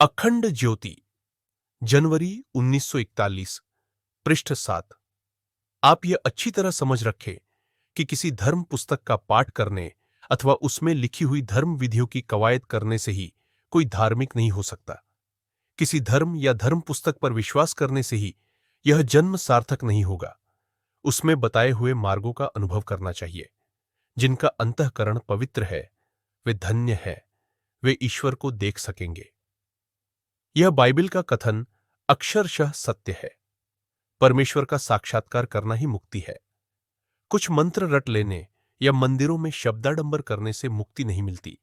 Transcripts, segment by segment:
अखंड ज्योति, जनवरी 1941, पृष्ठ 7। आप यह अच्छी तरह समझ रखें कि किसी धर्म पुस्तक का पाठ करने अथवा उसमें लिखी हुई धर्म विधियों की कवायद करने से ही कोई धार्मिक नहीं हो सकता। किसी धर्म या धर्म पुस्तक पर विश्वास करने से ही यह जन्म सार्थक नहीं होगा। उसमें बताए हुए मार्गों का अनुभव करना चाहिए। जिनका अंतःकरण पवित्र है, वे धन्य है, वे ईश्वर को देख सकेंगे। यह बाइबिल का कथन अक्षरशः सत्य है। परमेश्वर का साक्षात्कार करना ही मुक्ति है। कुछ मंत्र रट लेने या मंदिरों में शब्दाडंबर करने से मुक्ति नहीं मिलती।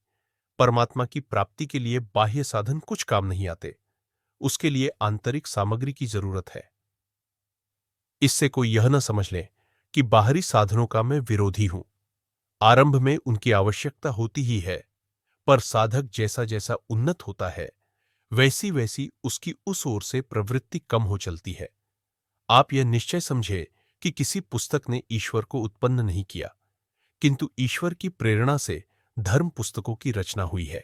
परमात्मा की प्राप्ति के लिए बाह्य साधन कुछ काम नहीं आते। उसके लिए आंतरिक सामग्री की जरूरत है। इससे कोई यह न समझ ले कि बाहरी साधनों का मैं विरोधी हूं। आरंभ में उनकी आवश्यकता होती ही है, पर साधक जैसा जैसा उन्नत होता है, वैसी वैसी उसकी उस ओर से प्रवृत्ति कम हो चलती है। आप यह निश्चय समझे कि किसी पुस्तक ने ईश्वर को उत्पन्न नहीं किया, किंतु ईश्वर की प्रेरणा से धर्म पुस्तकों की रचना हुई है।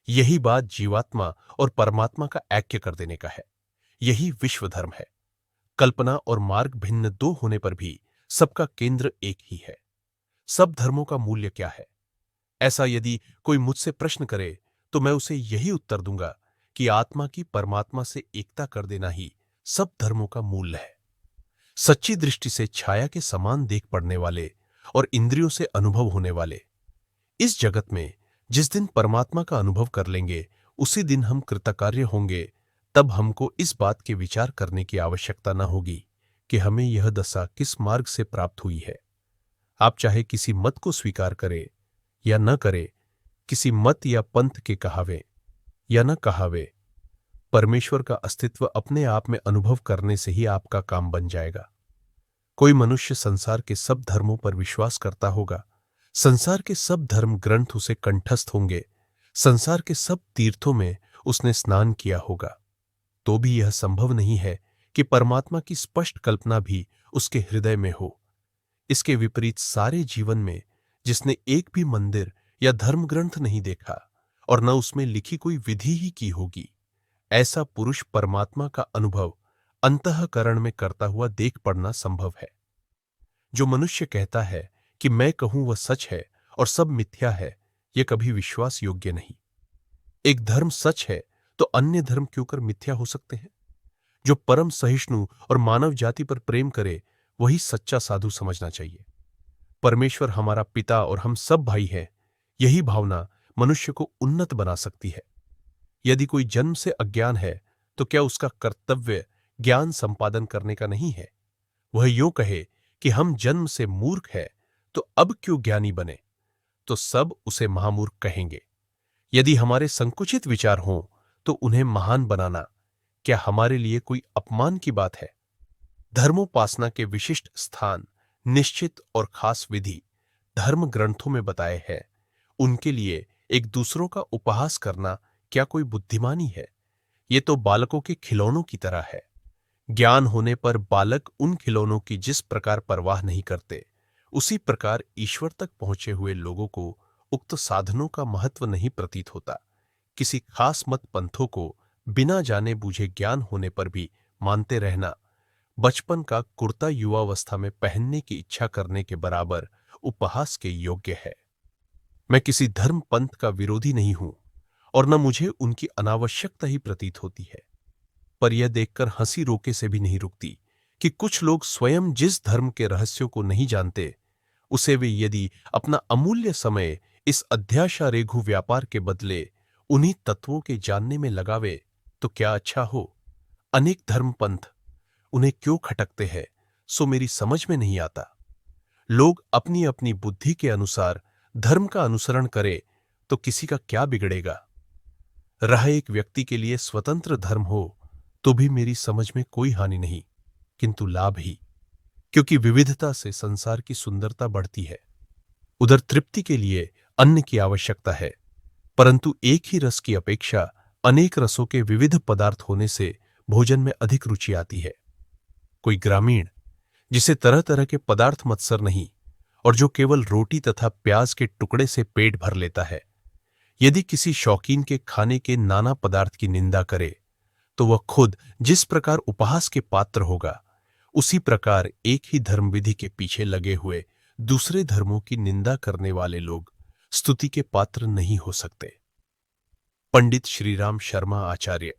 यही बात जीवात्मा और परमात्मा का ऐक्य कर देने का है। यही विश्व धर्म है। कल्पना और मार्ग भिन्न दो होने पर भी सबका केंद्र एक ही है। सब धर्मों का मूल्य क्या है? ऐसा यदि कोई मुझसे प्रश्न करे तो मैं उसे यही उत्तर दूंगा कि आत्मा की परमात्मा से एकता कर देना ही सब धर्मों का मूल्य है। सच्ची दृष्टि से छाया के समान देख पड़ने वाले और इंद्रियों से अनुभव होने वाले इस जगत में जिस दिन परमात्मा का अनुभव कर लेंगे, उसी दिन हम कृतकार्य होंगे। तब हमको इस बात के विचार करने की आवश्यकता न होगी कि हमें यह दशा किस मार्ग से प्राप्त हुई है। आप चाहे किसी मत को स्वीकार करें या न करें, किसी मत या पंथ के कहावे या न कहावे, परमेश्वर का अस्तित्व अपने आप में अनुभव करने से ही आपका काम बन जाएगा। कोई मनुष्य संसार के सब धर्मों पर विश्वास करता होगा, संसार के सब धर्म ग्रंथ उसे कंठस्थ होंगे, संसार के सब तीर्थों में उसने स्नान किया होगा, तो भी यह संभव नहीं है कि परमात्मा की स्पष्ट कल्पना भी उसके हृदय में हो। इसके विपरीत सारे जीवन में जिसने एक भी मंदिर या धर्म ग्रंथ नहीं देखा और न उसमें लिखी कोई विधि ही की होगी, ऐसा पुरुष परमात्मा का अनुभव अंतःकरण में करता हुआ देख पड़ना संभव है। जो मनुष्य कहता है कि मैं कहूं वह सच है और सब मिथ्या है, यह कभी विश्वास योग्य नहीं। एक धर्म सच है तो अन्य धर्म क्यों कर मिथ्या हो सकते हैं? जो परम सहिष्णु और मानव जाति पर प्रेम करे, वही सच्चा साधु समझना चाहिए। परमेश्वर हमारा पिता और हम सब भाई हैं, यही भावना मनुष्य को उन्नत बना सकती है। यदि कोई जन्म से अज्ञान है तो क्या उसका कर्तव्य ज्ञान संपादन करने का नहीं है? वह यूं कहे कि हम जन्म से मूर्ख है तो अब क्यों ज्ञानी बने, तो सब उसे महामूर्ख कहेंगे। यदि हमारे संकुचित विचार हों तो उन्हें महान बनाना क्या हमारे लिए कोई अपमान की बात है? धर्मोपासना के विशिष्ट स्थान, निश्चित और खास विधि धर्म ग्रंथों में बताए हैं। उनके लिए एक दूसरों का उपहास करना क्या कोई बुद्धिमानी है? ये तो बालकों के खिलौनों की तरह है। ज्ञान होने पर बालक उन खिलौनों की जिस प्रकार परवाह नहीं करते, उसी प्रकार ईश्वर तक पहुंचे हुए लोगों को उक्त साधनों का महत्व नहीं प्रतीत होता। किसी खास मत पंथों को बिना जाने बूझे ज्ञान होने पर भी मानते रहना बचपन का कुर्ता युवावस्था में पहनने की इच्छा करने के बराबर उपहास के योग्य है। मैं किसी धर्म पंथ का विरोधी नहीं हूं और न मुझे उनकी अनावश्यकता ही प्रतीत होती है, पर यह देखकर हंसी रोके से भी नहीं रुकती कि कुछ लोग स्वयं जिस धर्म के रहस्यों को नहीं जानते, उसे वे यदि अपना अमूल्य समय इस अध्याशारेघु व्यापार के बदले उन्हीं तत्वों के जानने में लगावे तो क्या अच्छा हो। अनेक धर्म पंथ उन्हें क्यों खटकते हैं, सो मेरी समझ में नहीं आता। लोग अपनी अपनी बुद्धि के अनुसार धर्म का अनुसरण करे तो किसी का क्या बिगड़ेगा। रह एक व्यक्ति के लिए स्वतंत्र धर्म हो तो भी मेरी समझ में कोई हानि नहीं, किंतु लाभ ही, क्योंकि विविधता से संसार की सुंदरता बढ़ती है। उधर तृप्ति के लिए अन्न की आवश्यकता है, परंतु एक ही रस की अपेक्षा अनेक रसों के विविध पदार्थ होने से भोजन में अधिक रुचि आती है। कोई ग्रामीण जिसे तरह तरह के पदार्थ मत्सर नहीं और जो केवल रोटी तथा प्याज के टुकड़े से पेट भर लेता है, यदि किसी शौकीन के खाने के नाना पदार्थ की निंदा करे तो वह खुद जिस प्रकार उपहास के पात्र होगा, उसी प्रकार एक ही धर्मविधि के पीछे लगे हुए दूसरे धर्मों की निंदा करने वाले लोग स्तुति के पात्र नहीं हो सकते। पंडित श्रीराम शर्मा आचार्य।